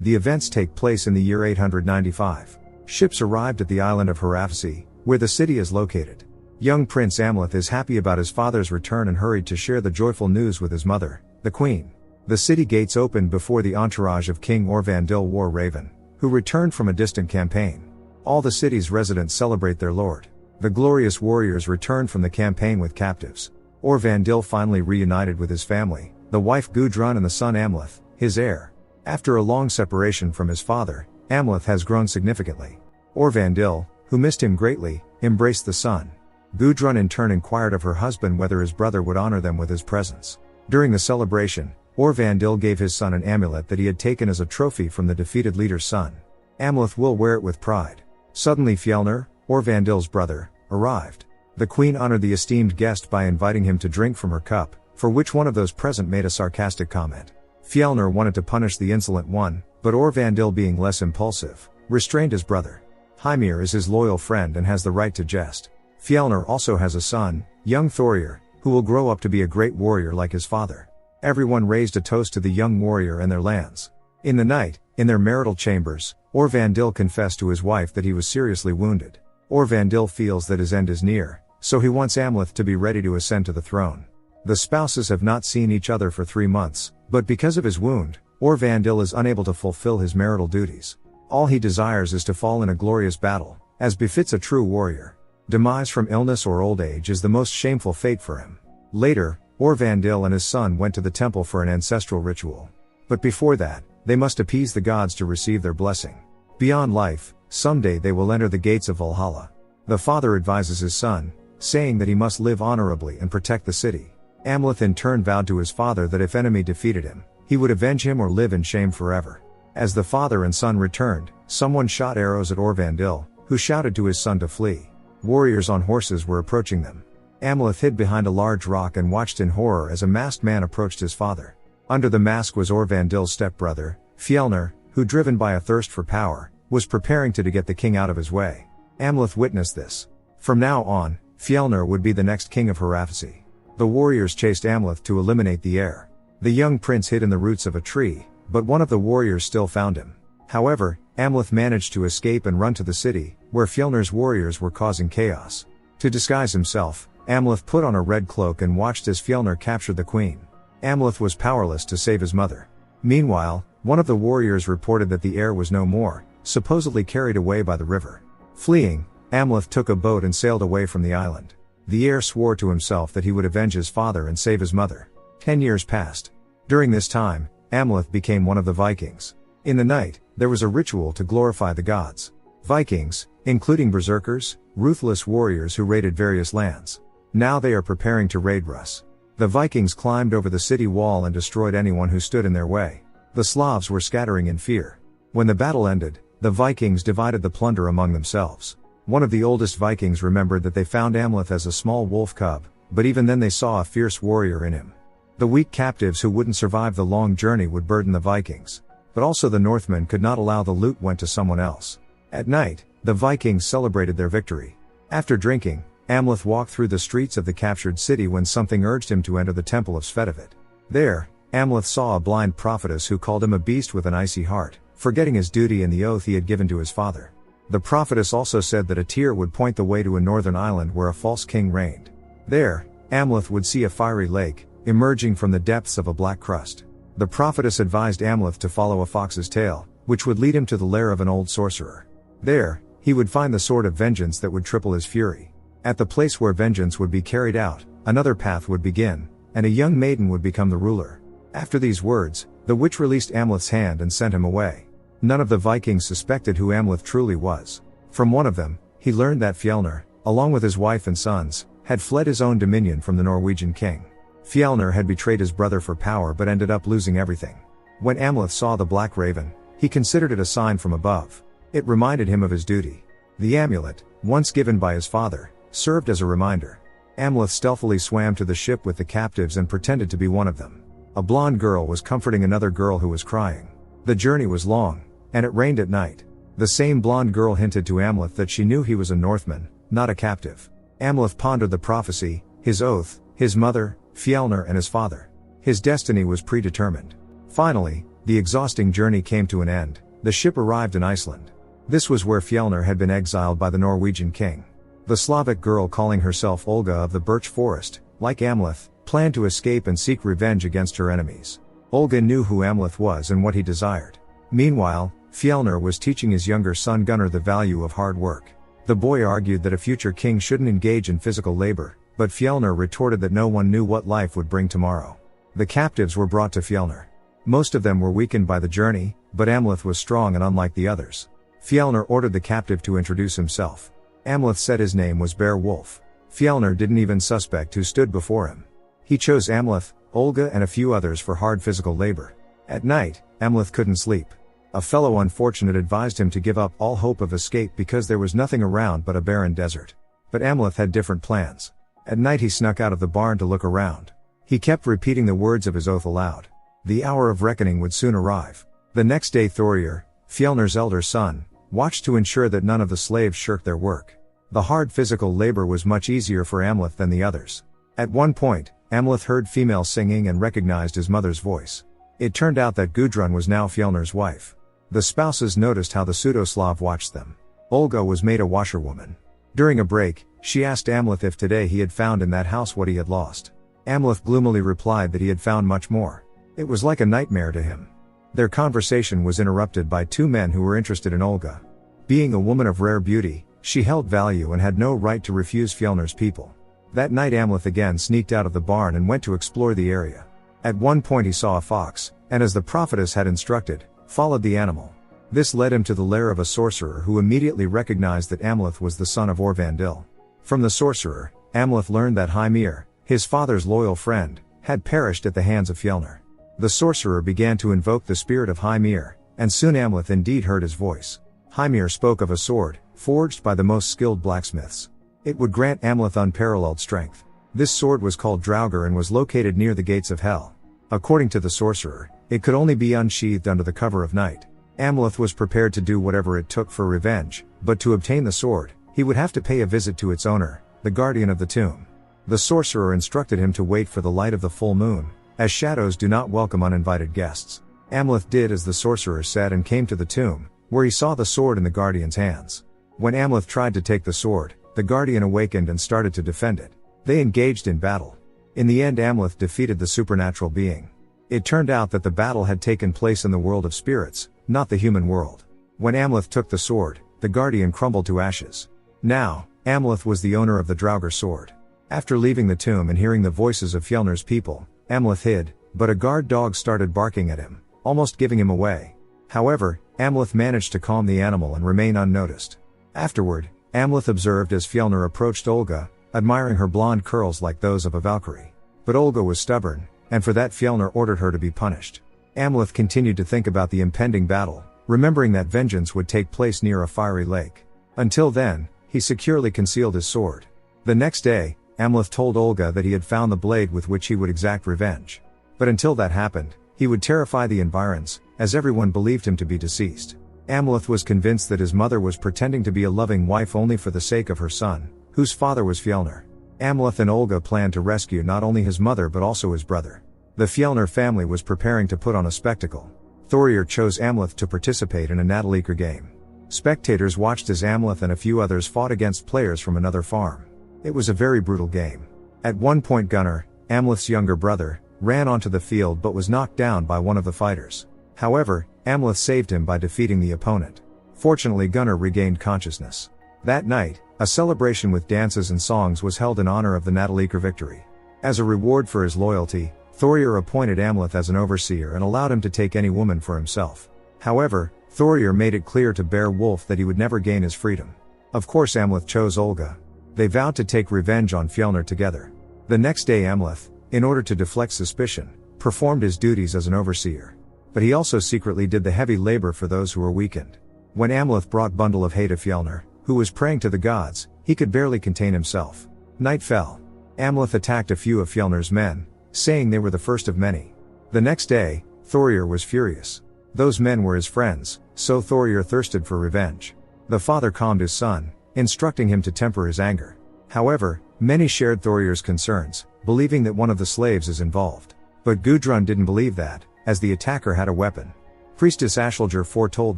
The events take place in the year 895. Ships arrived at the island of Hraefsey, where the city is located. Young Prince Amleth is happy about his father's return and hurried to share the joyful news with his mother, the queen. The city gates opened before the entourage of King Orvandil War Raven, who returned from a distant campaign. All the city's residents celebrate their lord. The glorious warriors returned from the campaign with captives. Orvandil finally reunited with his family, the wife Gudrun and the son Amleth, his heir. After a long separation from his father, Amleth has grown significantly. Orvandil, who missed him greatly, embraced the son. Gudrun in turn inquired of her husband whether his brother would honor them with his presence. During the celebration, Orvandil gave his son an amulet that he had taken as a trophy from the defeated leader's son. Amleth will wear it with pride. Suddenly Fjölnir, Orvandil's brother, arrived. The queen honored the esteemed guest by inviting him to drink from her cup, for which one of those present made a sarcastic comment. Fjölnir wanted to punish the insolent one, but Orvandil, being less impulsive, restrained his brother. Hymir is his loyal friend and has the right to jest. Fjölnir also has a son, young Thorir, who will grow up to be a great warrior like his father. Everyone raised a toast to the young warrior and their lands. In the night, in their marital chambers, Orvandil confessed to his wife that he was seriously wounded. Orvandil feels that his end is near, so he wants Amleth to be ready to ascend to the throne. The spouses have not seen each other for 3 months, but because of his wound, Orvandil is unable to fulfill his marital duties. All he desires is to fall in a glorious battle, as befits a true warrior. Demise from illness or old age is the most shameful fate for him. Later, Orvandil and his son went to the temple for an ancestral ritual. But before that, they must appease the gods to receive their blessing. Beyond life, someday they will enter the gates of Valhalla. The father advises his son, saying that he must live honorably and protect the city. Amleth in turn vowed to his father that if enemy defeated him, he would avenge him or live in shame forever. As the father and son returned, someone shot arrows at Orvandil, who shouted to his son to flee. Warriors on horses were approaching them. Amleth hid behind a large rock and watched in horror as a masked man approached his father. Under the mask was Orvandil's stepbrother, Fjölnir, who, driven by a thirst for power, was preparing to get the king out of his way. Amleth witnessed this. From now on, Fjölnir would be the next king of Hraefsey. The warriors chased Amleth to eliminate the heir. The young prince hid in the roots of a tree, but one of the warriors still found him. However, Amleth managed to escape and run to the city, where Fjölnir's warriors were causing chaos. To disguise himself, Amleth put on a red cloak and watched as Fjölnir captured the queen. Amleth was powerless to save his mother. Meanwhile, one of the warriors reported that the heir was no more, supposedly carried away by the river. Fleeing, Amleth took a boat and sailed away from the island. The heir swore to himself that he would avenge his father and save his mother. 10 years passed. During this time, Amleth became one of the Vikings. In the night, there was a ritual to glorify the gods. Vikings, including berserkers, ruthless warriors who raided various lands. Now they are preparing to raid Rus. The Vikings climbed over the city wall and destroyed anyone who stood in their way. The Slavs were scattering in fear. When the battle ended, the Vikings divided the plunder among themselves. One of the oldest Vikings remembered that they found Amleth as a small wolf cub, but even then they saw a fierce warrior in him. The weak captives who wouldn't survive the long journey would burden the Vikings. But also the Northmen could not allow the loot went to someone else. At night, the Vikings celebrated their victory. After drinking, Amleth walked through the streets of the captured city when something urged him to enter the temple of Svetavid. There, Amleth saw a blind prophetess who called him a beast with an icy heart, forgetting his duty and the oath he had given to his father. The prophetess also said that a tear would point the way to a northern island where a false king reigned. There, Amleth would see a fiery lake, emerging from the depths of a black crust. The prophetess advised Amleth to follow a fox's tail, which would lead him to the lair of an old sorcerer. There, he would find the sword of vengeance that would triple his fury. At the place where vengeance would be carried out, another path would begin, and a young maiden would become the ruler. After these words, the witch released Amleth's hand and sent him away. None of the Vikings suspected who Amleth truly was. From one of them, he learned that Fjölnir, along with his wife and sons, had fled his own dominion from the Norwegian king. Fjölnir had betrayed his brother for power but ended up losing everything. When Amleth saw the black raven, he considered it a sign from above. It reminded him of his duty. The amulet, once given by his father, served as a reminder. Amleth stealthily swam to the ship with the captives and pretended to be one of them. A blonde girl was comforting another girl who was crying. The journey was long, and it rained at night. The same blonde girl hinted to Amleth that she knew he was a Northman, not a captive. Amleth pondered the prophecy, his oath, his mother, Fjölnir and his father. His destiny was predetermined. Finally, The exhausting journey came to an end. The ship arrived in Iceland. This was where Fjölnir had been exiled by the Norwegian king. The Slavic girl calling herself Olga of the Birch Forest, like Amleth, planned to escape and seek revenge against her enemies. Olga knew who Amleth was and what he desired. Meanwhile, Fjölnir was teaching his younger son Gunnar the value of hard work. The boy argued that a future king shouldn't engage in physical labor, but Fjölnir retorted that no one knew what life would bring tomorrow. The captives were brought to Fjölnir. Most of them were weakened by the journey, but Amleth was strong and unlike the others. Fjölnir ordered the captive to introduce himself. Amleth said his name was Beowulf. Fjölnir didn't even suspect who stood before him. He chose Amleth, Olga and a few others for hard physical labor. At night, Amleth couldn't sleep. A fellow unfortunate advised him to give up all hope of escape because there was nothing around but a barren desert. But Amleth had different plans. At night he snuck out of the barn to look around. He kept repeating the words of his oath aloud. The hour of reckoning would soon arrive. The next day Thorir, Fjölnir's elder son, watched to ensure that none of the slaves shirked their work. The hard physical labor was much easier for Amleth than the others. At one point, Amleth heard female singing and recognized his mother's voice. It turned out that Gudrun was now Fjölnir's wife. The spouses noticed how the pseudo-Slav watched them. Olga was made a washerwoman. During a break, she asked Amleth if today he had found in that house what he had lost. Amleth gloomily replied that he had found much more. It was like a nightmare to him. Their conversation was interrupted by two men who were interested in Olga. Being a woman of rare beauty, she held value and had no right to refuse Fjölnir's people. That night Amleth again sneaked out of the barn and went to explore the area. At one point he saw a fox, and as the prophetess had instructed, followed the animal. This led him to the lair of a sorcerer who immediately recognized that Amleth was the son of Orvandil. From the sorcerer, Amleth learned that Hymir, his father's loyal friend, had perished at the hands of Fjölnir. The sorcerer began to invoke the spirit of Hymir, and soon Amleth indeed heard his voice. Hymir spoke of a sword, forged by the most skilled blacksmiths. It would grant Amleth unparalleled strength. This sword was called Draugr and was located near the gates of hell. According to the sorcerer, it could only be unsheathed under the cover of night. Amleth was prepared to do whatever it took for revenge, but to obtain the sword, he would have to pay a visit to its owner, the guardian of the tomb. The sorcerer instructed him to wait for the light of the full moon, as shadows do not welcome uninvited guests. Amleth did as the sorcerer said and came to the tomb, where he saw the sword in the guardian's hands. When Amleth tried to take the sword, the guardian awakened and started to defend it. They engaged in battle. In the end Amleth defeated the supernatural being. It turned out that the battle had taken place in the world of spirits, not the human world. When Amleth took the sword, the guardian crumbled to ashes. Now, Amleth was the owner of the Draugr sword. After leaving the tomb and hearing the voices of Fjölnir's people, Amleth hid, but a guard dog started barking at him, almost giving him away. However, Amleth managed to calm the animal and remain unnoticed. Afterward, Amleth observed as Fjölnir approached Olga, admiring her blonde curls like those of a Valkyrie. But Olga was stubborn, and for that Fjölnir ordered her to be punished. Amleth continued to think about the impending battle, remembering that vengeance would take place near a fiery lake. Until then, he securely concealed his sword. The next day, Amleth told Olga that he had found the blade with which he would exact revenge. But until that happened, he would terrify the environs, as everyone believed him to be deceased. Amleth was convinced that his mother was pretending to be a loving wife only for the sake of her son, whose father was Fjölnir. Amleth and Olga planned to rescue not only his mother but also his brother. The Fjölnir family was preparing to put on a spectacle. Thorir chose Amleth to participate in a Nataleikr game. Spectators watched as Amleth and a few others fought against players from another farm. It was a very brutal game. At one point Gunnar, Amleth's younger brother, ran onto the field but was knocked down by one of the fighters. However, Amleth saved him by defeating the opponent. Fortunately Gunnar regained consciousness. That night, a celebration with dances and songs was held in honor of the Nataleikr victory. As a reward for his loyalty, Thorir appointed Amleth as an overseer and allowed him to take any woman for himself. However, Thorir made it clear to Beowulf that he would never gain his freedom. Of course Amleth chose Olga. They vowed to take revenge on Fjölnir together. The next day Amleth, in order to deflect suspicion, performed his duties as an overseer. But he also secretly did the heavy labor for those who were weakened. When Amleth brought bundle of hay to Fjölnir, who was praying to the gods, he could barely contain himself. Night fell. Amleth attacked a few of Fjölnir's men, saying they were the first of many. The next day, Thorir was furious. Those men were his friends, so Thorir thirsted for revenge. The father calmed his son, instructing him to temper his anger. However, many shared Thorir's concerns, believing that one of the slaves is involved. But Gudrun didn't believe that, as the attacker had a weapon. Priestess Ashilger foretold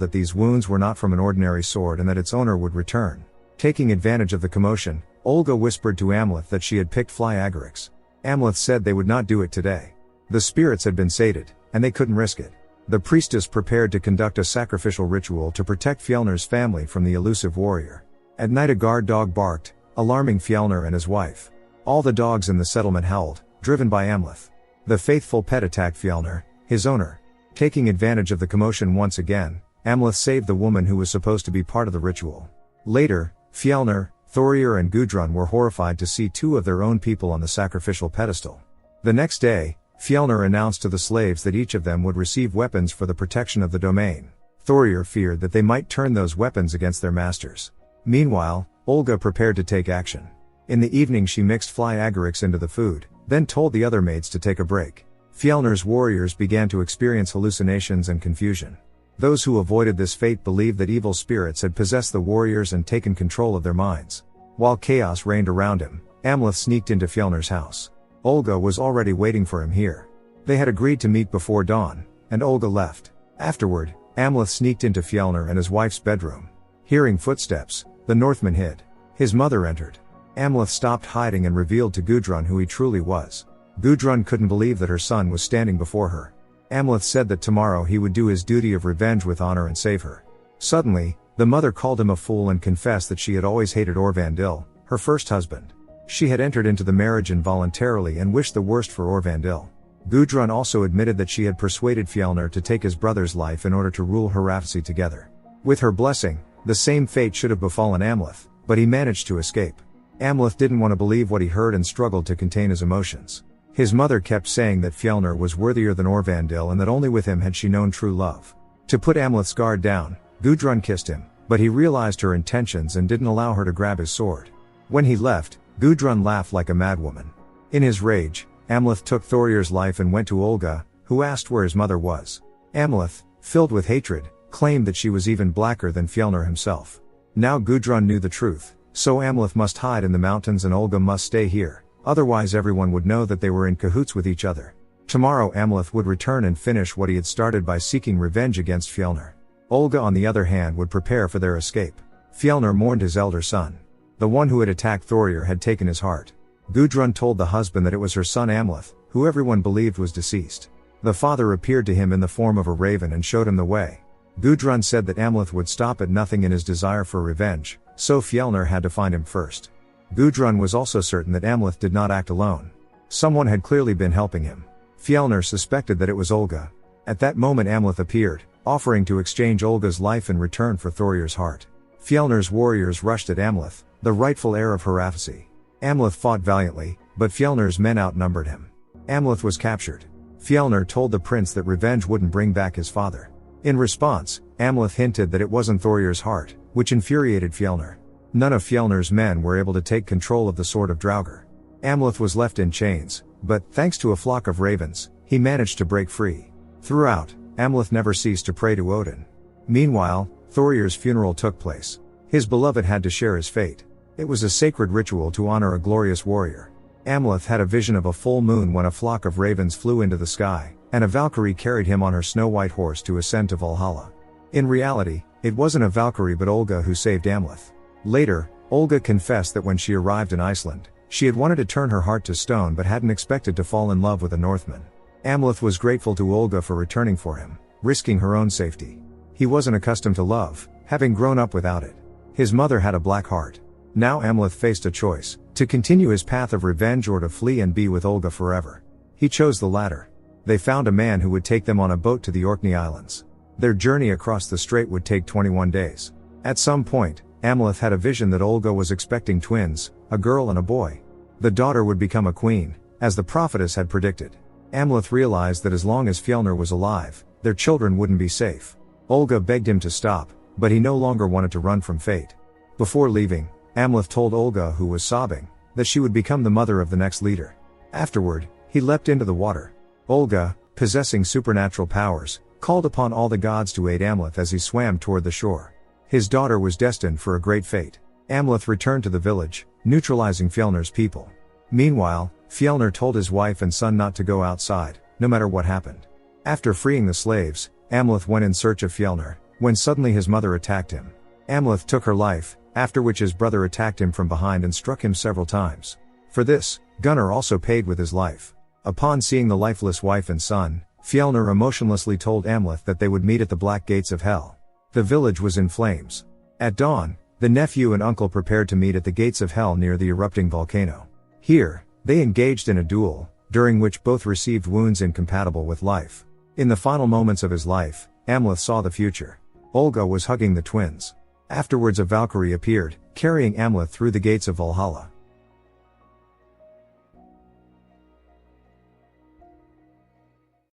that these wounds were not from an ordinary sword and that its owner would return. Taking advantage of the commotion, Olga whispered to Amleth that she had picked fly agarics. Amleth said they would not do it today. The spirits had been sated, and they couldn't risk it. The priestess prepared to conduct a sacrificial ritual to protect Fjölnir's family from the elusive warrior. At night a guard dog barked, alarming Fjölnir and his wife. All the dogs in the settlement howled, driven by Amleth. The faithful pet attacked Fjölnir, his owner. Taking advantage of the commotion once again, Amleth saved the woman who was supposed to be part of the ritual. Later, Fjölnir, Thorir and Gudrun were horrified to see two of their own people on the sacrificial pedestal. The next day, Fjölnir announced to the slaves that each of them would receive weapons for the protection of the domain. Thorir feared that they might turn those weapons against their masters. Meanwhile, Olga prepared to take action. In the evening she mixed fly agarics into the food, then told the other maids to take a break. Fjölnir's warriors began to experience hallucinations and confusion. Those who avoided this fate believed that evil spirits had possessed the warriors and taken control of their minds. While chaos reigned around him, Amleth sneaked into Fjölnir's house. Olga was already waiting for him here. They had agreed to meet before dawn, and Olga left. Afterward, Amleth sneaked into Fjölnir and his wife's bedroom. Hearing footsteps, the Northman hid. His mother entered. Amleth stopped hiding and revealed to Gudrun who he truly was. Gudrun couldn't believe that her son was standing before her. Amleth said that tomorrow he would do his duty of revenge with honor and save her. Suddenly, the mother called him a fool and confessed that she had always hated Orvandil, her first husband. She had entered into the marriage involuntarily and wished the worst for Orvandil. Gudrun also admitted that she had persuaded Fjölnir to take his brother's life in order to rule Hrafsi together. With her blessing, the same fate should have befallen Amleth, but he managed to escape. Amleth didn't want to believe what he heard and struggled to contain his emotions. His mother kept saying that Fjölnir was worthier than Orvandil and that only with him had she known true love. To put Amleth's guard down, Gudrun kissed him, but he realized her intentions and didn't allow her to grab his sword. When he left, Gudrun laughed like a madwoman. In his rage, Amleth took Thorir's life and went to Olga, who asked where his mother was. Amleth, filled with hatred, claimed that she was even blacker than Fjölnir himself. Now Gudrun knew the truth, so Amleth must hide in the mountains and Olga must stay here. Otherwise everyone would know that they were in cahoots with each other. Tomorrow Amleth would return and finish what he had started by seeking revenge against Fjölnir. Olga on the other hand would prepare for their escape. Fjölnir mourned his elder son. The one who had attacked Thorir had taken his heart. Gudrun told the husband that it was her son Amleth, who everyone believed was deceased. The father appeared to him in the form of a raven and showed him the way. Gudrun said that Amleth would stop at nothing in his desire for revenge, so Fjölnir had to find him first. Gudrun was also certain that Amleth did not act alone. Someone had clearly been helping him. Fjölnir suspected that it was Olga. At that moment Amleth appeared, offering to exchange Olga's life in return for Thorir's heart. Fjölnir's warriors rushed at Amleth, the rightful heir of Hrafsi. Amleth fought valiantly, but Fjölnir's men outnumbered him. Amleth was captured. Fjölnir told the prince that revenge wouldn't bring back his father. In response, Amleth hinted that it wasn't Thorir's heart, which infuriated Fjölnir. None of Fjölnir's men were able to take control of the sword of Draugr. Amleth was left in chains, but, thanks to a flock of ravens, he managed to break free. Throughout, Amleth never ceased to pray to Odin. Meanwhile, Thorir's funeral took place. His beloved had to share his fate. It was a sacred ritual to honor a glorious warrior. Amleth had a vision of a full moon when a flock of ravens flew into the sky, and a Valkyrie carried him on her snow-white horse to ascend to Valhalla. In reality, it wasn't a Valkyrie but Olga who saved Amleth. Later, Olga confessed that when she arrived in Iceland, she had wanted to turn her heart to stone but hadn't expected to fall in love with a Northman. Amleth was grateful to Olga for returning for him, risking her own safety. He wasn't accustomed to love, having grown up without it. His mother had a black heart. Now Amleth faced a choice, to continue his path of revenge or to flee and be with Olga forever. He chose the latter. They found a man who would take them on a boat to the Orkney Islands. Their journey across the strait would take 21 days. At some point, Amleth had a vision that Olga was expecting twins, a girl and a boy. The daughter would become a queen, as the prophetess had predicted. Amleth realized that as long as Fjölnir was alive, their children wouldn't be safe. Olga begged him to stop, but he no longer wanted to run from fate. Before leaving, Amleth told Olga, who was sobbing, that she would become the mother of the next leader. Afterward, he leapt into the water. Olga, possessing supernatural powers, called upon all the gods to aid Amleth as he swam toward the shore. His daughter was destined for a great fate. Amleth returned to the village, neutralizing Fjölnir's people. Meanwhile, Fjölnir told his wife and son not to go outside, no matter what happened. After freeing the slaves, Amleth went in search of Fjölnir, when suddenly his mother attacked him. Amleth took her life, after which his brother attacked him from behind and struck him several times. For this, Gunnar also paid with his life. Upon seeing the lifeless wife and son, Fjölnir emotionlessly told Amleth that they would meet at the black gates of hell. The village was in flames. At dawn, the nephew and uncle prepared to meet at the gates of hell near the erupting volcano. Here, they engaged in a duel, during which both received wounds incompatible with life. In the final moments of his life, Amleth saw the future. Olga was hugging the twins. Afterwards a Valkyrie appeared, carrying Amleth through the gates of Valhalla.